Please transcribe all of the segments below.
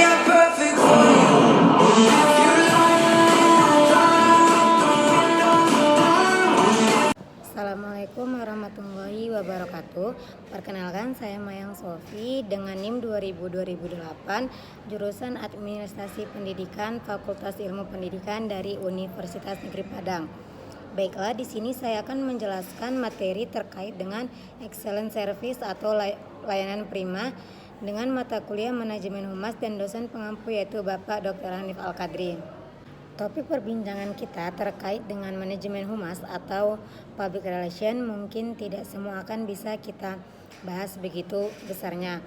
I'm perfect for you. If you Assalamualaikum warahmatullahi wabarakatuh. Perkenalkan, saya Mayang Sofi dengan NIM 2008, jurusan Administrasi Pendidikan, Fakultas Ilmu Pendidikan dari Universitas Negeri Padang. Baiklah, di sini saya akan menjelaskan materi terkait dengan Excellent Service atau layanan prima dengan mata kuliah Manajemen Humas dan dosen pengampu yaitu Bapak Dr. Hanif Al-Qadri. Topik perbincangan kita terkait dengan manajemen humas atau public relation mungkin tidak semua akan bisa kita bahas begitu besarnya.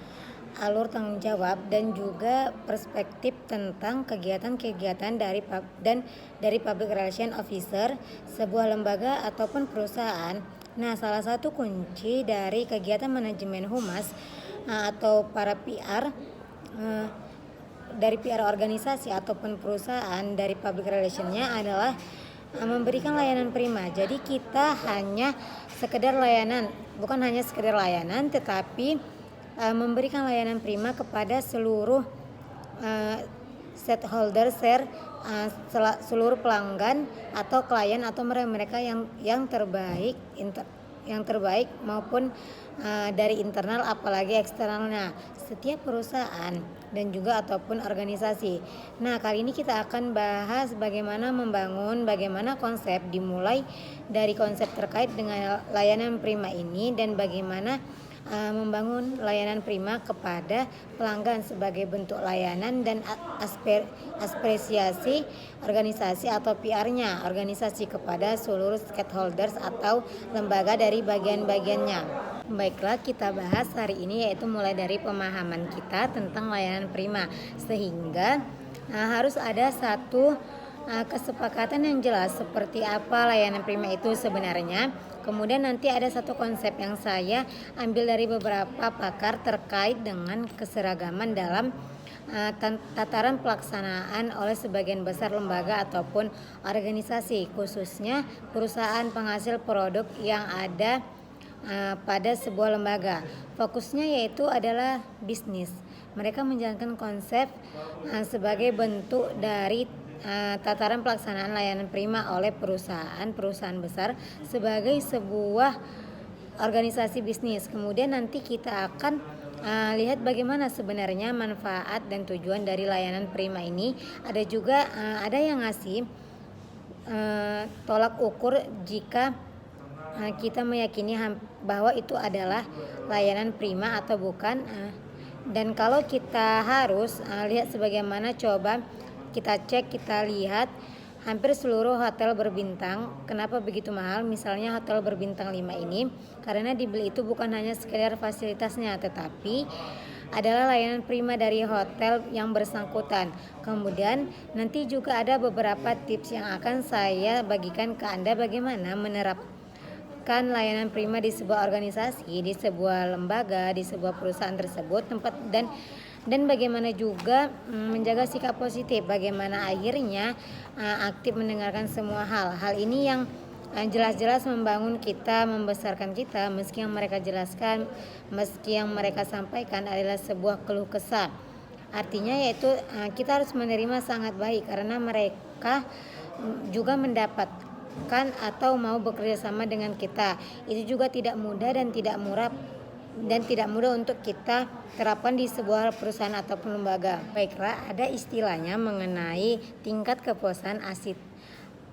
Alur tanggung jawab dan juga perspektif tentang kegiatan-kegiatan dari public relation officer sebuah lembaga ataupun perusahaan. Nah, salah satu kunci dari kegiatan manajemen humas atau para PR dari PR organisasi ataupun perusahaan dari public relationnya adalah memberikan layanan prima. Jadi kita hanya sekedar layanan, bukan hanya sekedar layanan, tetapi memberikan layanan prima kepada seluruh stakeholder, seluruh pelanggan atau klien atau mereka yang terbaik maupun dari internal apalagi eksternalnya setiap perusahaan dan juga ataupun organisasi. Nah, kali ini kita akan bahas bagaimana konsep dimulai dari konsep terkait dengan layanan prima ini dan bagaimana membangun layanan prima kepada pelanggan sebagai bentuk layanan dan apresiasi organisasi atau PR-nya organisasi kepada seluruh stakeholders atau lembaga dari bagian-bagiannya. Baiklah, kita bahas hari ini yaitu mulai dari pemahaman kita tentang layanan prima, sehingga harus ada satu kesepakatan yang jelas seperti apa layanan prima itu sebenarnya. Kemudian nanti ada satu konsep yang saya ambil dari beberapa pakar terkait dengan keseragaman dalam tataran pelaksanaan oleh sebagian besar lembaga ataupun organisasi, khususnya perusahaan penghasil produk yang ada pada sebuah lembaga. Fokusnya yaitu adalah bisnis. Mereka menjalankan konsep sebagai bentuk dari tataran pelaksanaan layanan prima oleh perusahaan besar sebagai sebuah organisasi bisnis. Kemudian nanti kita akan lihat bagaimana sebenarnya manfaat dan tujuan dari layanan prima ini. Ada juga ada yang ngasih tolak ukur jika kita meyakini bahwa itu adalah layanan prima atau bukan. Dan kalau kita harus lihat sebagaimana, coba kita cek, kita lihat hampir seluruh hotel berbintang. Kenapa begitu mahal? Misalnya hotel berbintang 5 ini, karena dibeli itu bukan hanya sekedar fasilitasnya, tetapi adalah layanan prima dari hotel yang bersangkutan. Kemudian nanti juga ada beberapa tips yang akan saya bagikan ke Anda bagaimana menerapkan layanan prima di sebuah organisasi, di sebuah lembaga, di sebuah perusahaan tersebut, dan bagaimana juga menjaga sikap positif, bagaimana akhirnya aktif mendengarkan semua hal ini yang jelas-jelas membangun kita, membesarkan kita, meski yang mereka jelaskan, meski yang mereka sampaikan adalah sebuah keluh kesah. Artinya yaitu kita harus menerima sangat baik karena mereka juga mendapatkan atau mau bekerja sama dengan kita. Itu juga tidak mudah dan tidak mudah untuk kita terapkan di sebuah perusahaan ataupun lembaga. Baiklah, ada istilahnya mengenai tingkat kepuasan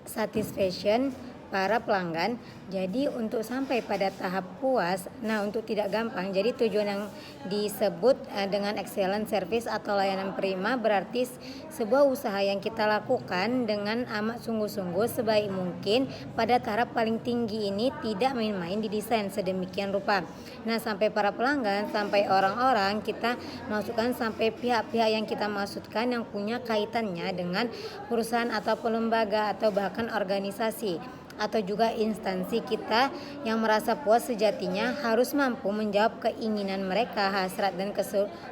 satisfaction para pelanggan. Jadi untuk sampai pada tahap puas, untuk tidak gampang, jadi tujuan yang disebut dengan excellent service atau layanan prima berarti sebuah usaha yang kita lakukan dengan amat sungguh-sungguh sebaik mungkin pada taraf paling tinggi ini, tidak main-main didesain sedemikian rupa. Sampai para pelanggan, sampai orang-orang kita masukkan, sampai pihak-pihak yang kita maksudkan yang punya kaitannya dengan perusahaan ataupun lembaga atau bahkan organisasi atau juga instansi kita yang merasa puas sejatinya harus mampu menjawab keinginan mereka, hasrat dan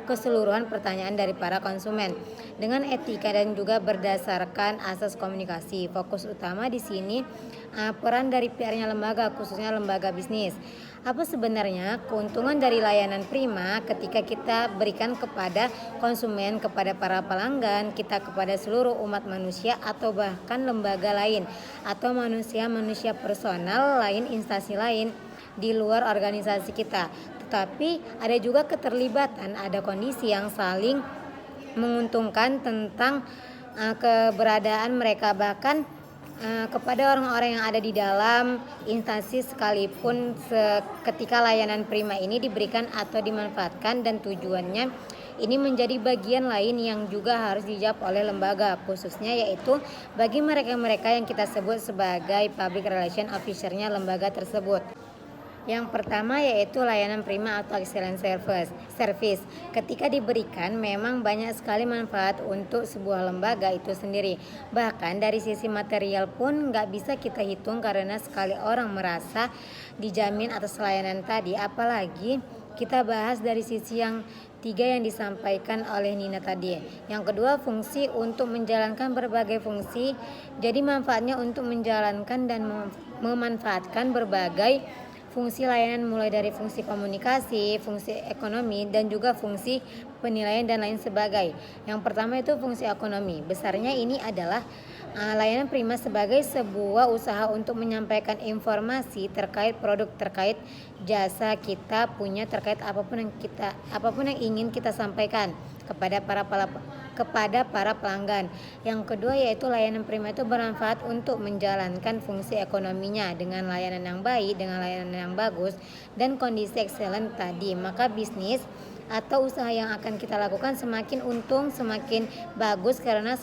keseluruhan pertanyaan dari para konsumen dengan etika dan juga berdasarkan asas komunikasi. Fokus utama di sini peran dari PR-nya lembaga, khususnya lembaga bisnis. Apa sebenarnya keuntungan dari layanan prima ketika kita berikan kepada konsumen, kepada para pelanggan, kita kepada seluruh umat manusia atau bahkan lembaga lain atau manusia-manusia personal lain, instansi lain di luar organisasi kita. Tetapi ada juga keterlibatan, ada kondisi yang saling menguntungkan tentang keberadaan mereka, bahkan kepada orang-orang yang ada di dalam instansi sekalipun ketika layanan prima ini diberikan atau dimanfaatkan, dan tujuannya ini menjadi bagian lain yang juga harus dijawab oleh lembaga, khususnya yaitu bagi mereka-mereka yang kita sebut sebagai public relation officer-nya lembaga tersebut. Yang pertama yaitu layanan prima atau excellent service. Ketika diberikan memang banyak sekali manfaat untuk sebuah lembaga itu sendiri. Bahkan dari sisi material pun nggak bisa kita hitung karena sekali orang merasa dijamin atas layanan tadi. Apalagi kita bahas dari sisi yang tiga yang disampaikan oleh Nina tadi. Yang kedua, fungsi untuk menjalankan berbagai fungsi. Jadi manfaatnya untuk menjalankan dan memanfaatkan berbagai fungsi layanan, mulai dari fungsi komunikasi, fungsi ekonomi, dan juga fungsi penilaian dan lain sebagainya. Yang pertama itu fungsi ekonomi. Besarnya ini adalah layanan prima sebagai sebuah usaha untuk menyampaikan informasi terkait produk, terkait jasa kita punya, terkait apapun yang ingin kita sampaikan kepada para pelanggan. Yang kedua yaitu layanan prima itu bermanfaat untuk menjalankan fungsi ekonominya dengan layanan yang baik, dengan layanan yang bagus dan kondisi excellent tadi. Maka bisnis atau usaha yang akan kita lakukan semakin untung, semakin bagus karena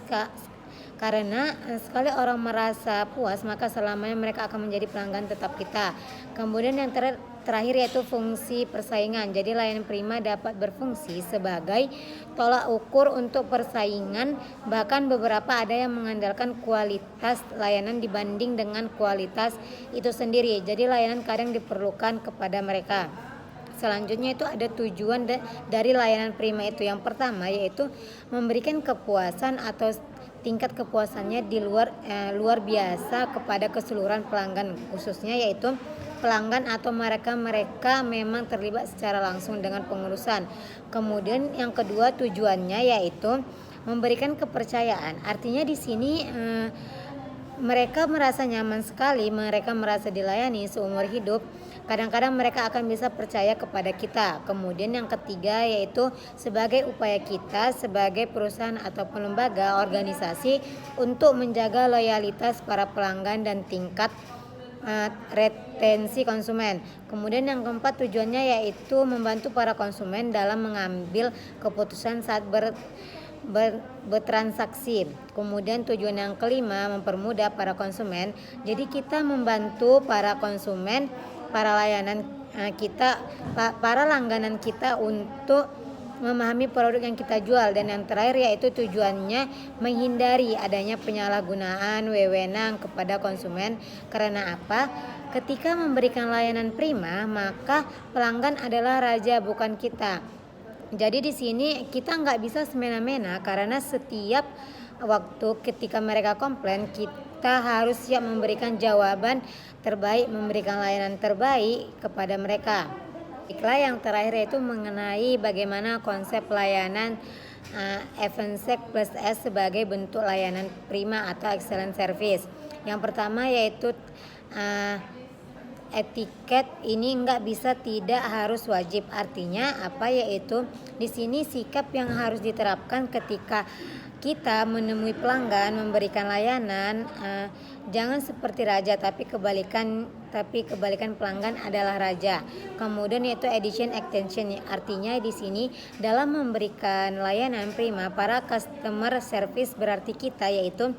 sekali orang merasa puas, maka selamanya mereka akan menjadi pelanggan tetap kita. Kemudian yang terakhir yaitu fungsi persaingan. Jadi layanan prima dapat berfungsi sebagai tolak ukur untuk persaingan. Bahkan beberapa ada yang mengandalkan kualitas layanan dibanding dengan kualitas itu sendiri. Jadi layanan kadang diperlukan kepada mereka. Selanjutnya itu ada tujuan dari layanan prima itu. Yang pertama yaitu memberikan kepuasan atau tingkat kepuasannya di luar biasa kepada keseluruhan pelanggan, khususnya yaitu pelanggan atau mereka memang terlibat secara langsung dengan pengurusan. Kemudian yang kedua tujuannya yaitu memberikan kepercayaan. Artinya di sini mereka merasa nyaman sekali, mereka merasa dilayani seumur hidup. Kadang-kadang mereka akan bisa percaya kepada kita. Kemudian yang ketiga yaitu sebagai upaya kita sebagai perusahaan ataupun lembaga, organisasi untuk menjaga loyalitas para pelanggan dan tingkat retensi konsumen. Kemudian yang keempat tujuannya yaitu membantu para konsumen dalam mengambil keputusan saat bertransaksi. Kemudian tujuan yang kelima mempermudah para konsumen. Jadi kita membantu para konsumen, para layanan kita, para langganan kita untuk memahami produk yang kita jual. Dan yang terakhir yaitu tujuannya menghindari adanya penyalahgunaan wewenang kepada konsumen. Karena apa? Ketika memberikan layanan prima, maka pelanggan adalah raja, bukan kita. Jadi di sini kita nggak bisa semena-mena karena setiap waktu ketika mereka komplain kita harus siap memberikan jawaban terbaik, memberikan layanan terbaik kepada mereka. Baiklah, yang terakhir yaitu mengenai bagaimana konsep layanan Evensec plus S sebagai bentuk layanan prima atau excellent service. Yang pertama yaitu etiket ini nggak bisa, tidak harus, wajib. Artinya apa? Yaitu di sini sikap yang harus diterapkan ketika kita menemui pelanggan, memberikan layanan, jangan seperti raja, tapi kebalikan pelanggan adalah raja. Kemudian yaitu addition extension, artinya di sini dalam memberikan layanan prima, para customer service berarti kita yaitu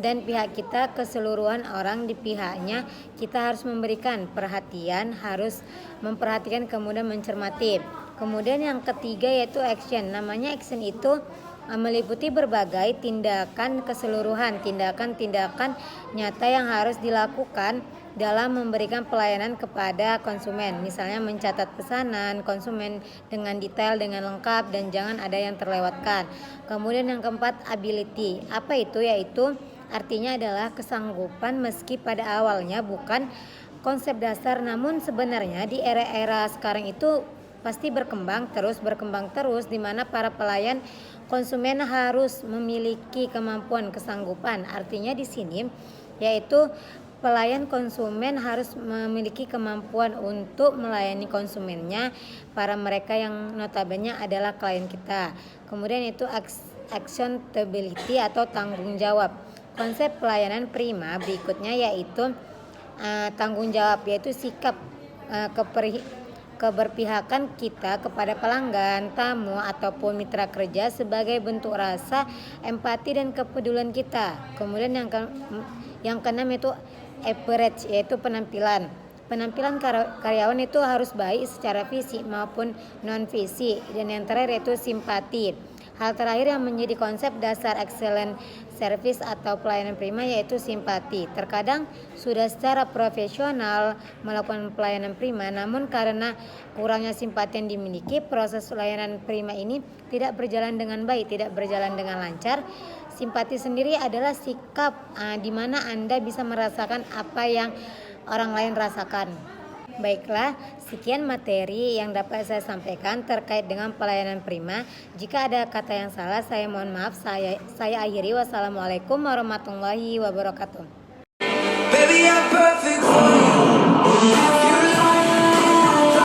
dan pihak kita, keseluruhan orang di pihaknya, kita harus memberikan perhatian, harus memperhatikan, kemudian mencermati. Kemudian yang ketiga yaitu action. Namanya action itu meliputi berbagai tindakan keseluruhan, tindakan nyata yang harus dilakukan dalam memberikan pelayanan kepada konsumen. Misalnya mencatat pesanan konsumen dengan detail, dengan lengkap, dan jangan ada yang terlewatkan. Kemudian yang keempat, ability. Apa itu? Yaitu artinya adalah kesanggupan meski pada awalnya bukan konsep dasar, namun sebenarnya di era-era sekarang itu pasti berkembang terus di mana para pelayan konsumen harus memiliki kemampuan kesanggupan. Artinya di sini yaitu pelayan konsumen harus memiliki kemampuan untuk melayani konsumennya, para mereka yang notabene adalah klien kita. Kemudian itu accountability atau tanggung jawab. Konsep pelayanan prima berikutnya yaitu tanggung jawab, yaitu sikap keberpihakan kita kepada pelanggan, tamu ataupun mitra kerja sebagai bentuk rasa empati dan kepedulian kita. Kemudian yang keenam itu appearance, yaitu penampilan. Penampilan karyawan itu harus baik secara fisik maupun non fisik. Dan yang terakhir itu simpati. Hal terakhir yang menjadi konsep dasar excellent service atau pelayanan prima yaitu simpati. Terkadang sudah secara profesional melakukan pelayanan prima, namun karena kurangnya simpati yang dimiliki, proses pelayanan prima ini tidak berjalan dengan baik, tidak berjalan dengan lancar. Simpati sendiri adalah sikap di mana Anda bisa merasakan apa yang orang lain rasakan. Baiklah, sekian materi yang dapat saya sampaikan terkait dengan pelayanan prima. Jika ada kata yang salah, saya mohon maaf. Saya akhiri. Wassalamualaikum warahmatullahi wabarakatuh. Baby, I'm perfect for you.